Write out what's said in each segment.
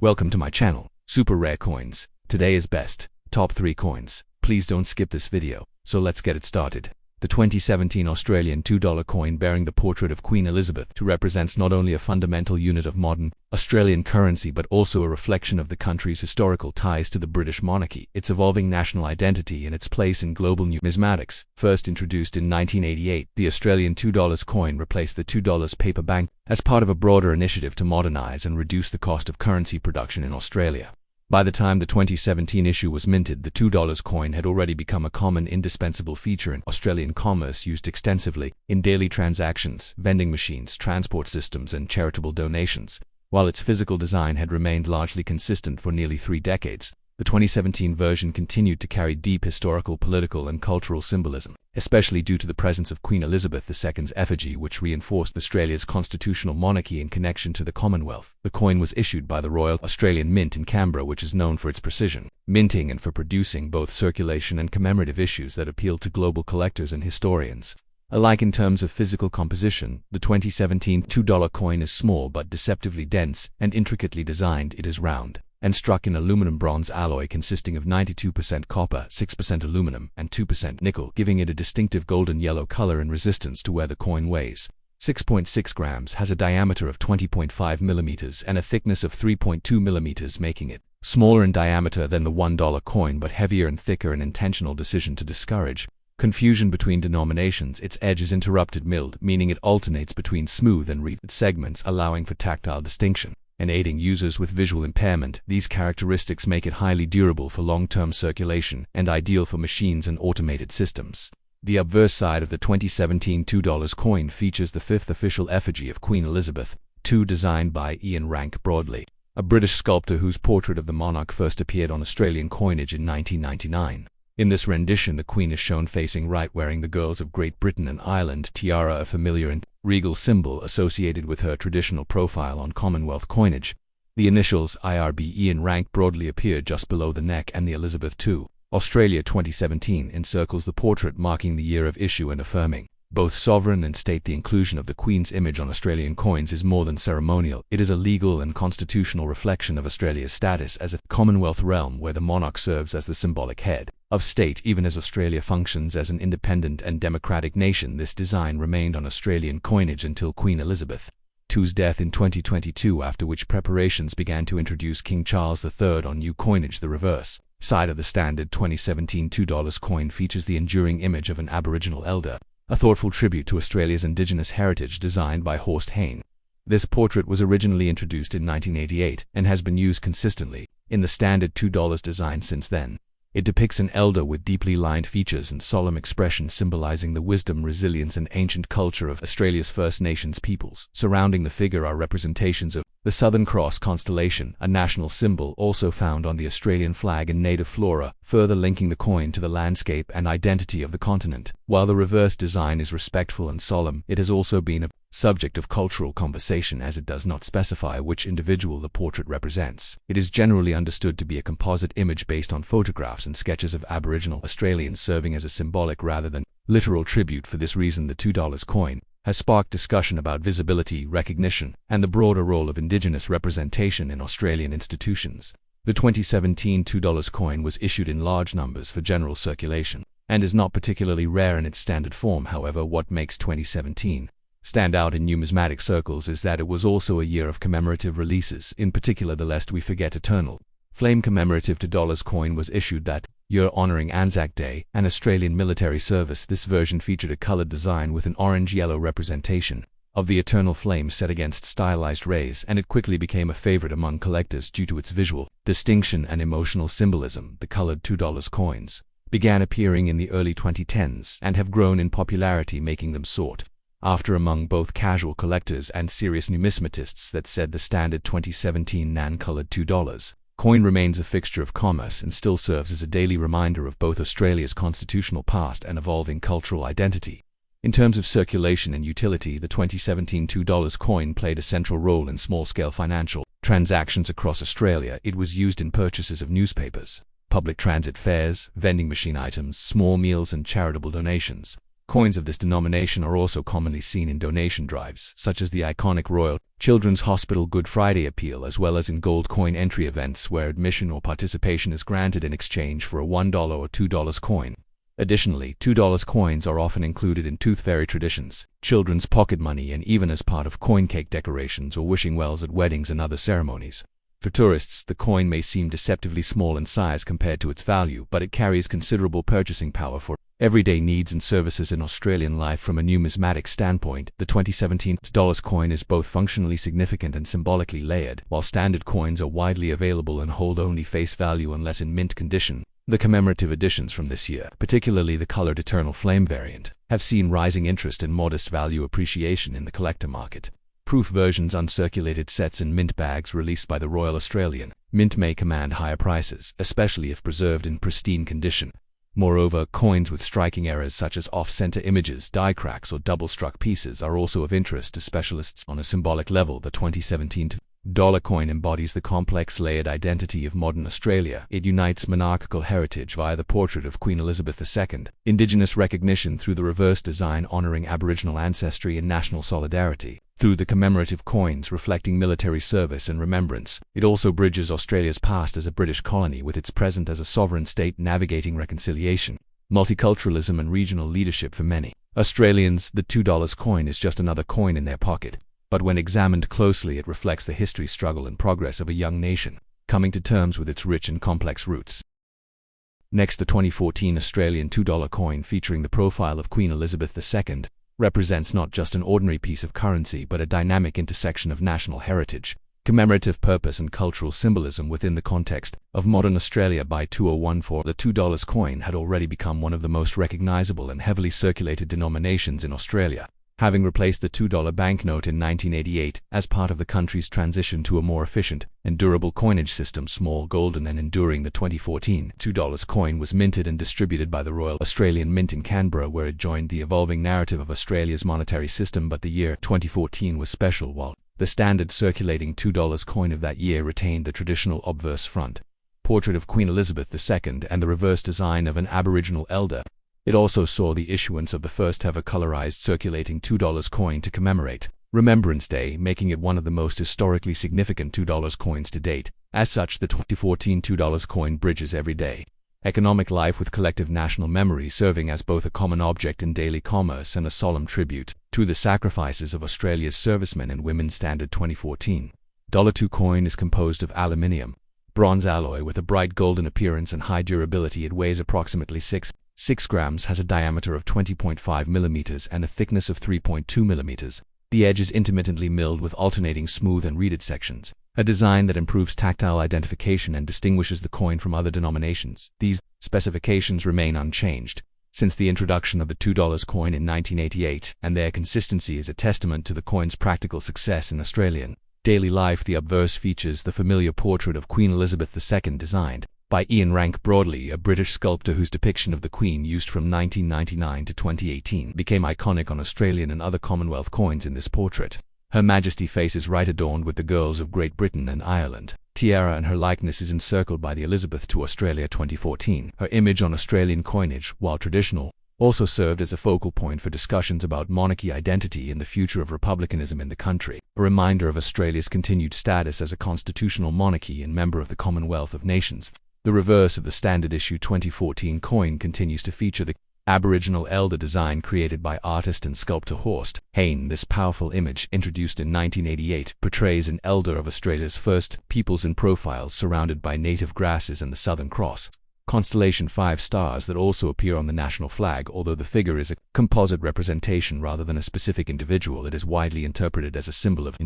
Welcome to my channel, Super Rare Coins. Today is best, top 3 coins. Please don't skip this video. So let's get it started. The 2017 Australian $2 coin bearing the portrait of Queen Elizabeth II represents not only a fundamental unit of modern Australian currency but also a reflection of the country's historical ties to the British monarchy, its evolving national identity and its place in global numismatics. First introduced in 1988, the Australian $2 coin replaced the $2 paper bank as part of a broader initiative to modernize and reduce the cost of currency production in Australia. By the time the 2017 issue was minted, the $2 coin had already become a common, indispensable feature in Australian commerce, used extensively in daily transactions, vending machines, transport systems, and charitable donations. While its physical design had remained largely consistent for nearly 3 decades, the 2017 version continued to carry deep historical, political, and cultural symbolism, especially due to the presence of Queen Elizabeth II's effigy, which reinforced Australia's constitutional monarchy in connection to the Commonwealth. The coin was issued by the Royal Australian Mint in Canberra, which is known for its precision, minting, and for producing both circulation and commemorative issues that appeal to global collectors and historians alike. In terms of physical composition, the 2017 $2 coin is small but deceptively dense and intricately designed. It is round and struck in aluminum-bronze alloy consisting of 92% copper, 6% aluminum, and 2% nickel, giving it a distinctive golden yellow color and resistance to wear. The coin weighs 6.6 grams, has a diameter of 20.5 millimeters and a thickness of 3.2 millimeters, making it smaller in diameter than the $1 coin but heavier and thicker, an intentional decision to discourage confusion between denominations. Its edge is interrupted milled, meaning it alternates between smooth and reefed segments, allowing for tactile distinction and aiding users with visual impairment. These characteristics make it highly durable for long-term circulation and ideal for machines and automated systems. The obverse side of the 2017 $2 coin features the 5th official effigy of Queen Elizabeth II, designed by Ian Rank Broadley, a British sculptor whose portrait of the monarch first appeared on Australian coinage in 1999. In this rendition, the Queen is shown facing right, wearing the Girls of Great Britain and Ireland tiara, a familiar and regal symbol associated with her traditional profile on Commonwealth coinage. The initials IRB Ian Rank Broadley appear just below the neck, and the Elizabeth II Australia 2017 encircles the portrait, marking the year of issue and affirming both sovereign and state. The inclusion of the Queen's image on Australian coins is more than ceremonial. It is a legal and constitutional reflection of Australia's status as a Commonwealth realm where the monarch serves as the symbolic head of state. Even as Australia functions as an independent and democratic nation, this design remained on Australian coinage until Queen Elizabeth II's death in 2022, after which preparations began to introduce King Charles III on new coinage. The reverse side of the standard 2017 $2 coin features the enduring image of an Aboriginal elder, a thoughtful tribute to Australia's Indigenous heritage, designed by Horst Hain. This portrait was originally introduced in 1988 and has been used consistently in the standard $2 design since then. It depicts an elder with deeply lined features and solemn expression, symbolizing the wisdom, resilience, and ancient culture of Australia's First Nations peoples. Surrounding the figure are representations of the Southern Cross constellation, a national symbol also found on the Australian flag and native flora, further linking the coin to the landscape and identity of the continent. While the reverse design is respectful and solemn, it has also been a subject of cultural conversation, as it does not specify which individual the portrait represents. It is generally understood to be a composite image based on photographs and sketches of Aboriginal Australians, serving as a symbolic rather than literal tribute. For this reason, the $2 coin has sparked discussion about visibility, recognition, and the broader role of Indigenous representation in Australian institutions. The 2017 $2 coin was issued in large numbers for general circulation and is not particularly rare in its standard form. However, what makes 2017 stand out in numismatic circles is that it was also a year of commemorative releases. In particular, the Lest We Forget Eternal Flame commemorative $2 coin was issued that year, honoring Anzac Day and Australian military service. This version featured a colored design with an orange-yellow representation of the eternal flame set against stylized rays, and it quickly became a favorite among collectors due to its visual distinction and emotional symbolism. The colored $2 coins began appearing in the early 2010s and have grown in popularity, making them sought after among both casual collectors and serious numismatists. That said, the standard 2017 nan-colored $2 coin remains a fixture of commerce and still serves as a daily reminder of both Australia's constitutional past and evolving cultural identity. In terms of circulation and utility, the 2017 $2 coin played a central role in small-scale financial transactions across Australia. It was used in purchases of newspapers, public transit fares, vending machine items, small meals, and charitable donations. Coins of this denomination are also commonly seen in donation drives, such as the iconic Royal Children's Hospital Good Friday Appeal, as well as in gold coin entry events where admission or participation is granted in exchange for a $1 or $2 coin. Additionally, $2 coins are often included in tooth fairy traditions, children's pocket money, and even as part of coin cake decorations or wishing wells at weddings and other ceremonies. For tourists, the coin may seem deceptively small in size compared to its value, but it carries considerable purchasing power for everyday needs and services in Australian life. From a numismatic standpoint, the 2017 $2 coin is both functionally significant and symbolically layered. While standard coins are widely available and hold only face value unless in mint condition, the commemorative editions from this year, particularly the colored Eternal Flame variant, have seen rising interest and modest value appreciation in the collector market. Proof versions, uncirculated sets, and mint bags released by the Royal Australian Mint may command higher prices, especially if preserved in pristine condition. Moreover, coins with striking errors such as off-center images, die cracks, or double-struck pieces are also of interest to specialists. On a symbolic level, the 2017 $1 coin embodies the complex layered identity of modern Australia. It unites monarchical heritage via the portrait of Queen Elizabeth II, Indigenous recognition through the reverse design honoring Aboriginal ancestry and national solidarity through the commemorative coins reflecting military service and remembrance. It also bridges Australia's past as a British colony with its present as a sovereign state, navigating reconciliation, multiculturalism, and regional leadership. For many Australians, the $2 coin is just another coin in their pocket. But when examined closely, it reflects the history, struggle, and progress of a young nation, coming to terms with its rich and complex roots. Next, the 2014 Australian $2 coin featuring the profile of Queen Elizabeth II represents not just an ordinary piece of currency but a dynamic intersection of national heritage, commemorative purpose, and cultural symbolism within the context of modern Australia. By 2014, the $2 coin had already become one of the most recognizable and heavily circulated denominations in Australia, having replaced the $2 banknote in 1988 as part of the country's transition to a more efficient and durable coinage system. Small, golden, and enduring, the 2014 $2 coin was minted and distributed by the Royal Australian Mint in Canberra, where it joined the evolving narrative of Australia's monetary system. But the year 2014 was special. While the standard circulating $2 coin of that year retained the traditional obverse front portrait of Queen Elizabeth II and the reverse design of an Aboriginal elder, it also saw the issuance of the first-ever colorized circulating $2 coin to commemorate Remembrance Day, making it one of the most historically significant $2 coins to date. As such, the 2014 $2 coin bridges everyday economic life with collective national memory, serving as both a common object in daily commerce and a solemn tribute to the sacrifices of Australia's servicemen and women. Standard 2014 $2 coin is composed of aluminium, bronze alloy with a bright golden appearance and high durability. It weighs approximately 6 grams, has a diameter of 20.5 millimeters and a thickness of 3.2 millimeters. The edge is intermittently milled with alternating smooth and reeded sections, a design that improves tactile identification and distinguishes the coin from other denominations. These specifications remain unchanged since the introduction of the $2 coin in 1988, and their consistency is a testament to the coin's practical success in Australian daily life. The obverse features the familiar portrait of Queen Elizabeth II, designed by Ian Rank Broadley, a British sculptor whose depiction of the Queen, used from 1999 to 2018, became iconic on Australian and other Commonwealth coins. In this portrait, Her Majesty faces right, adorned with the girls of Great Britain and Ireland tiara, and her likeness is encircled by the Elizabeth to Australia 2014. Her image on Australian coinage, while traditional, also served as a focal point for discussions about monarchy identity and the future of republicanism in the country, a reminder of Australia's continued status as a constitutional monarchy and member of the Commonwealth of Nations. The reverse of the standard issue 2014 coin continues to feature the Aboriginal elder design created by artist and sculptor Horst Hayne. This powerful image, introduced in 1988, portrays an elder of Australia's first peoples in profile, surrounded by native grasses and the Southern Cross constellation 5 stars that also appear on the national flag. Although the figure is a composite representation rather than a specific individual, it is widely interpreted as a symbol of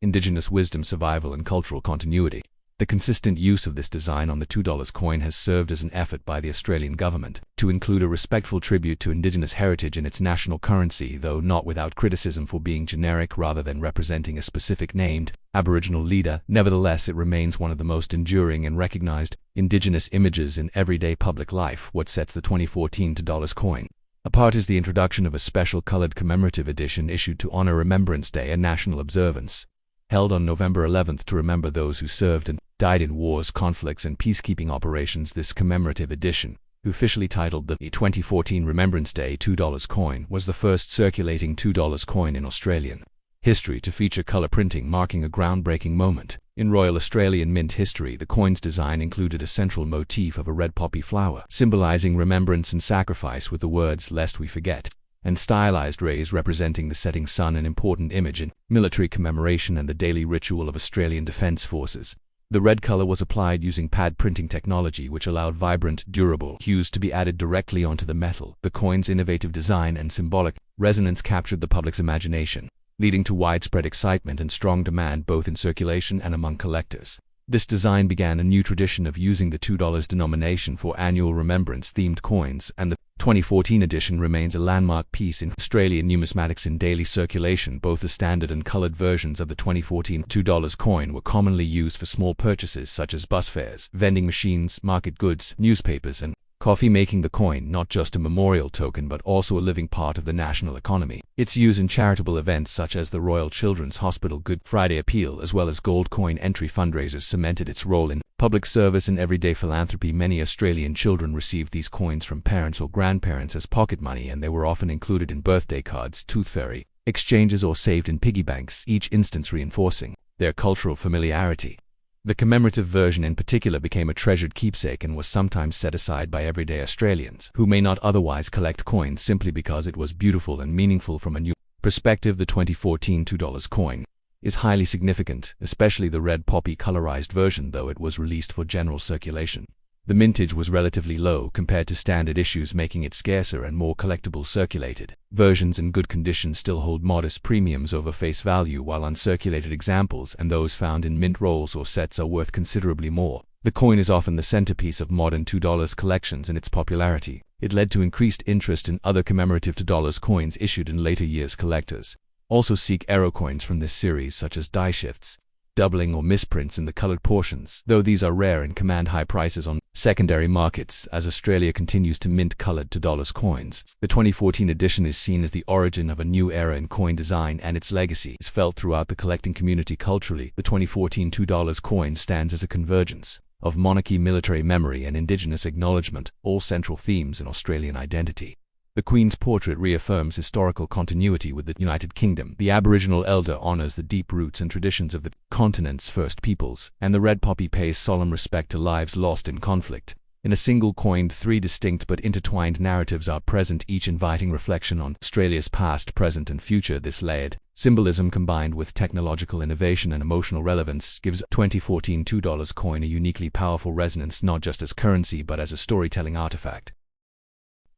indigenous wisdom, survival, and cultural continuity. The consistent use of this design on the $2 coin has served as an effort by the Australian government to include a respectful tribute to Indigenous heritage in its national currency, though not without criticism for being generic rather than representing a specific named Aboriginal leader. Nevertheless, it remains one of the most enduring and recognized Indigenous images in everyday public life. What sets the 2014 $2 coin apart is the introduction of a special colored commemorative edition issued to honor Remembrance Day, a national observance held on November 11th to remember those who served and died in wars, conflicts, and peacekeeping operations. This commemorative edition who officially titled the 2014 Remembrance Day $2 coin, was the first circulating $2 coin in Australian history to feature color printing, marking a groundbreaking moment. In Royal Australian Mint history, the coin's design included a central motif of a red poppy flower, symbolizing remembrance and sacrifice, with the words "lest we forget," and stylized rays representing the setting sun, an important image in military commemoration and the daily ritual of Australian Defence Forces. The red color was applied using pad printing technology, which allowed vibrant, durable hues to be added directly onto the metal. The coin's innovative design and symbolic resonance captured the public's imagination, leading to widespread excitement and strong demand both in circulation and among collectors. This design began a new tradition of using the $2 denomination for annual remembrance-themed coins, and the 2014 edition remains a landmark piece in Australian numismatics in daily circulation. Both the standard and coloured versions of the 2014 $2 coin were commonly used for small purchases such as bus fares, vending machines, market goods, newspapers, and coffee, making the coin not just a memorial token but also a living part of the national economy. Its use in charitable events such as the Royal Children's Hospital Good Friday Appeal, as well as gold coin entry fundraisers, cemented its role in public service and everyday philanthropy. Many Australian children received these coins from parents or grandparents as pocket money, and they were often included in birthday cards, tooth fairy exchanges, or saved in piggy banks, each instance reinforcing their cultural familiarity. The commemorative version in particular became a treasured keepsake and was sometimes set aside by everyday Australians who may not otherwise collect coins, simply because it was beautiful and meaningful from a new perspective. The 2014 $2 coin is highly significant, especially the red poppy colorized version, though it was released for general circulation. The mintage was relatively low compared to standard issues, making it scarcer and more collectibles circulated. Versions in good condition still hold modest premiums over face value, while uncirculated examples and those found in mint rolls or sets are worth considerably more. The coin is often the centerpiece of modern $2 collections, and its popularity it led to increased interest in other commemorative $2 coins issued in later years. Collectors also seek error coins from this series, such as die shifts, doubling, or misprints in the colored portions, though these are rare and command high prices on secondary markets. As Australia continues to mint colored $2 coins, the 2014 edition is seen as the origin of a new era in coin design, and its legacy is felt throughout the collecting community. Culturally, the 2014 $2 coin stands as a convergence of monarchy, military memory, and Indigenous acknowledgement, all central themes in Australian identity. The Queen's portrait reaffirms historical continuity with the United Kingdom. The Aboriginal elder honors the deep roots and traditions of the continent's First Peoples, and the red poppy pays solemn respect to lives lost in conflict. In a single coin, three distinct but intertwined narratives are present, each inviting reflection on Australia's past, present, and future. This layered symbolism, combined with technological innovation and emotional relevance, gives the 2014 $2 coin a uniquely powerful resonance, not just as currency but as a storytelling artifact.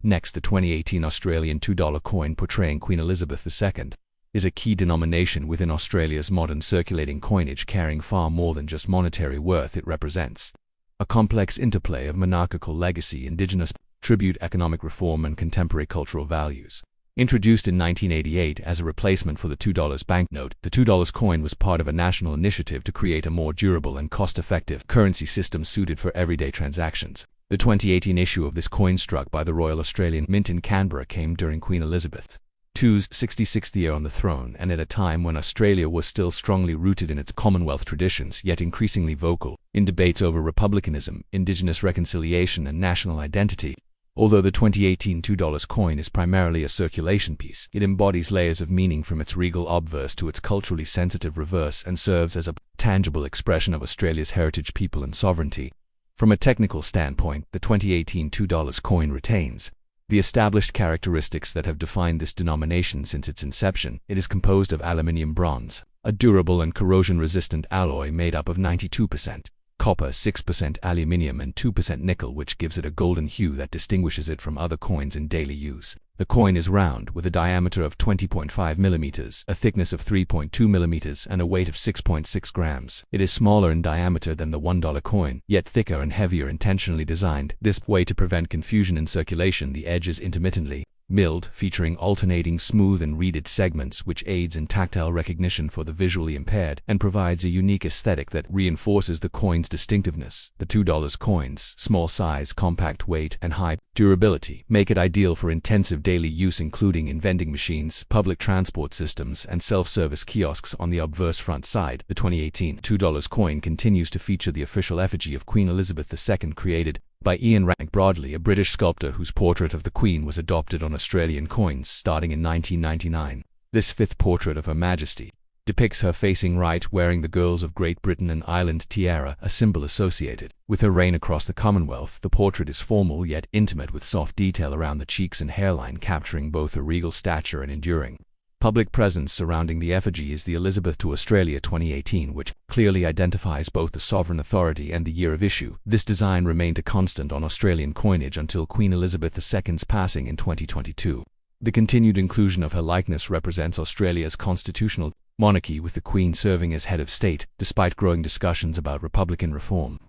Next, the 2018 Australian $2 coin portraying Queen Elizabeth II is a key denomination within Australia's modern circulating coinage, carrying far more than just monetary worth. It represents a complex interplay of monarchical legacy, Indigenous tribute, economic reform, and contemporary cultural values. Introduced in 1988 as a replacement for the $2 banknote, the $2 coin was part of a national initiative to create a more durable and cost-effective currency system suited for everyday transactions. The 2018 issue of this coin, struck by the Royal Australian Mint in Canberra, came during Queen Elizabeth II's 66th year on the throne, and at a time when Australia was still strongly rooted in its Commonwealth traditions, yet increasingly vocal in debates over republicanism, Indigenous reconciliation, and national identity. Although the 2018 $2 coin is primarily a circulation piece, it embodies layers of meaning, from its regal obverse to its culturally sensitive reverse, and serves as a tangible expression of Australia's heritage, people, and sovereignty. From a technical standpoint, the 2018 $2 coin retains the established characteristics that have defined this denomination since its inception. It is composed of aluminium bronze, a durable and corrosion-resistant alloy made up of 92% copper, 6% aluminium, and 2% nickel, which gives it a golden hue that distinguishes it from other coins in daily use. The coin is round, with a diameter of 20.5 millimeters, a thickness of 3.2 millimeters, and a weight of 6.6 grams. It is smaller in diameter than the $1 coin, yet thicker and heavier, intentionally designed this way to prevent confusion in circulation. The edge is intermittently milled, featuring alternating smooth and reeded segments, which aids in tactile recognition for the visually impaired and provides a unique aesthetic that reinforces the coin's distinctiveness. The $2 coin's small size, compact weight, and high durability make it ideal for intensive daily use, including in vending machines, public transport systems, and self-service kiosks. On the obverse front side, the 2018 $2 coin continues to feature the official effigy of Queen Elizabeth II, created by Ian Rank Broadley, a British sculptor whose portrait of the Queen was adopted on Australian coins starting in 1999. This fifth portrait of Her Majesty depicts her facing right, wearing the Girls of Great Britain and Ireland tiara, a symbol associated with her reign across the Commonwealth. The portrait is formal yet intimate, with soft detail around the cheeks and hairline, capturing both her regal stature and enduring public presence. Surrounding the effigy is the Elizabeth to Australia 2018, which clearly identifies both the sovereign authority and the year of issue. This design remained a constant on Australian coinage until Queen Elizabeth II's passing in 2022. The continued inclusion of her likeness represents Australia's constitutional monarchy, with the Queen serving as head of state, despite growing discussions about Republican reform.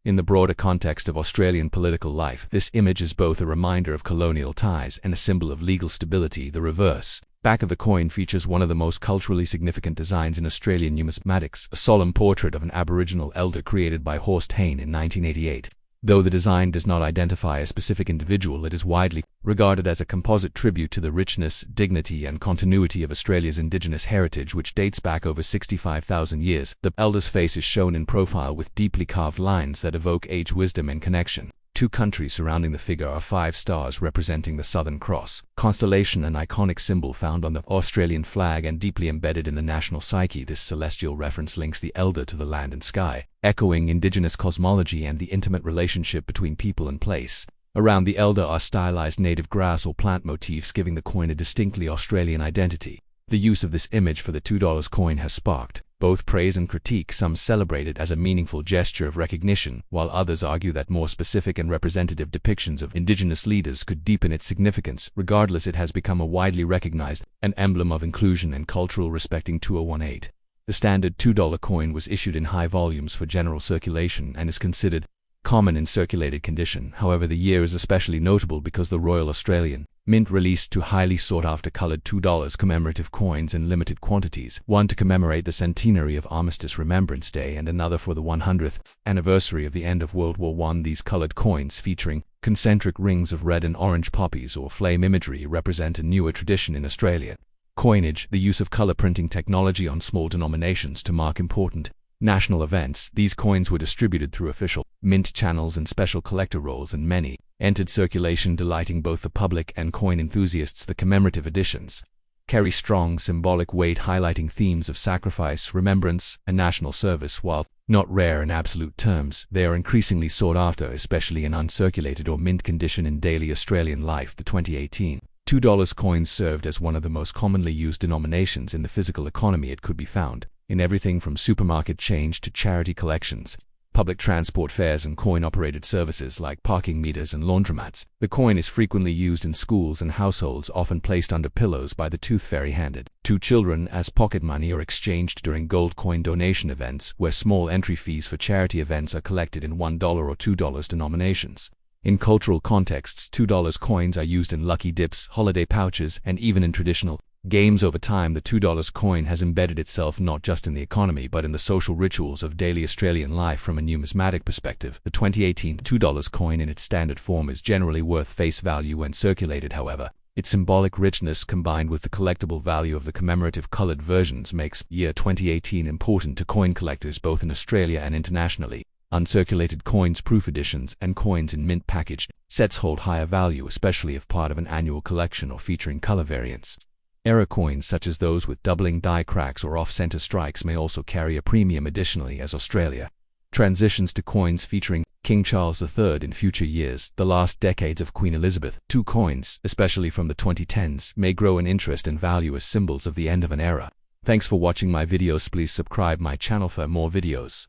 In the broader context of Australian political life, this image is both a reminder of colonial ties and a symbol of legal stability. The reverse back of the coin features one of the most culturally significant designs in Australian numismatics, a solemn portrait of an Aboriginal elder created by Horst Hayne in 1988. Though the design does not identify a specific individual, it is widely regarded as a composite tribute to the richness, dignity, and continuity of Australia's Indigenous heritage, which dates back over 65,000 years. The elder's face is shown in profile with deeply carved lines that evoke age, wisdom, and connection. Two countries surrounding the figure are 5 stars representing the Southern Cross constellation, an iconic symbol found on the Australian flag and deeply embedded in the national psyche. This celestial reference links the elder to the land and sky, echoing Indigenous cosmology and the intimate relationship between people and place. Around the elder are stylized native grass or plant motifs, giving the coin a distinctly Australian identity. The use of this image for the $2 coin has sparked both praise and critique. Some celebrate it as a meaningful gesture of recognition, while others argue that more specific and representative depictions of Indigenous leaders could deepen its significance. Regardless, it has become a widely recognized an emblem of inclusion and cultural respect. 2018. The standard $2 coin was issued in high volumes for general circulation and is considered common in circulated condition. However, the year is especially notable because the Royal Australian Mint released 2 highly sought-after colored $2 commemorative coins in limited quantities, one to commemorate the centenary of Armistice Remembrance Day and another for the 100th anniversary of the end of World War I. These colored coins, featuring concentric rings of red and orange poppies or flame imagery, represent a newer tradition in Australian coinage, the use of color printing technology on small denominations to mark important national events. These coins were distributed through official mint channels and special collector rolls, and many entered circulation, delighting both the public and coin enthusiasts. The commemorative editions carry strong symbolic weight, highlighting themes of sacrifice, remembrance, and national service. While not rare in absolute terms, they are increasingly sought after, especially in uncirculated or mint condition in daily Australian life. The 2018 $2 coins served as one of the most commonly used denominations in the physical economy. It could be found in everything from supermarket change to charity collections, public transport fares, and coin-operated services like parking meters and laundromats. The coin is frequently used in schools and households, often placed under pillows by the tooth fairy handed to children as pocket money, or exchanged during gold coin donation events, where small entry fees for charity events are collected in $1 or $2 denominations. In cultural contexts, $2 coins are used in lucky dips, holiday pouches, and even in traditional games. Over time, the $2 coin has embedded itself not just in the economy but in the social rituals of daily Australian life. From a numismatic perspective, the 2018 $2 coin in its standard form is generally worth face value when circulated. However, its symbolic richness, combined with the collectible value of the commemorative colored versions, makes year 2018 important to coin collectors both in Australia and internationally. Uncirculated coins, proof editions, and coins in mint packaged sets hold higher value, especially if part of an annual collection or featuring color variants. Error coins, such as those with doubling die cracks or off-center strikes, may also carry a premium. Additionally, as Australia transitions to coins featuring King Charles III in future years, the last decades of Queen Elizabeth II coins, especially from the 2010s, may grow in interest and value as symbols of the end of an era. Thanks for watching my videos. Please subscribe my channel for more videos.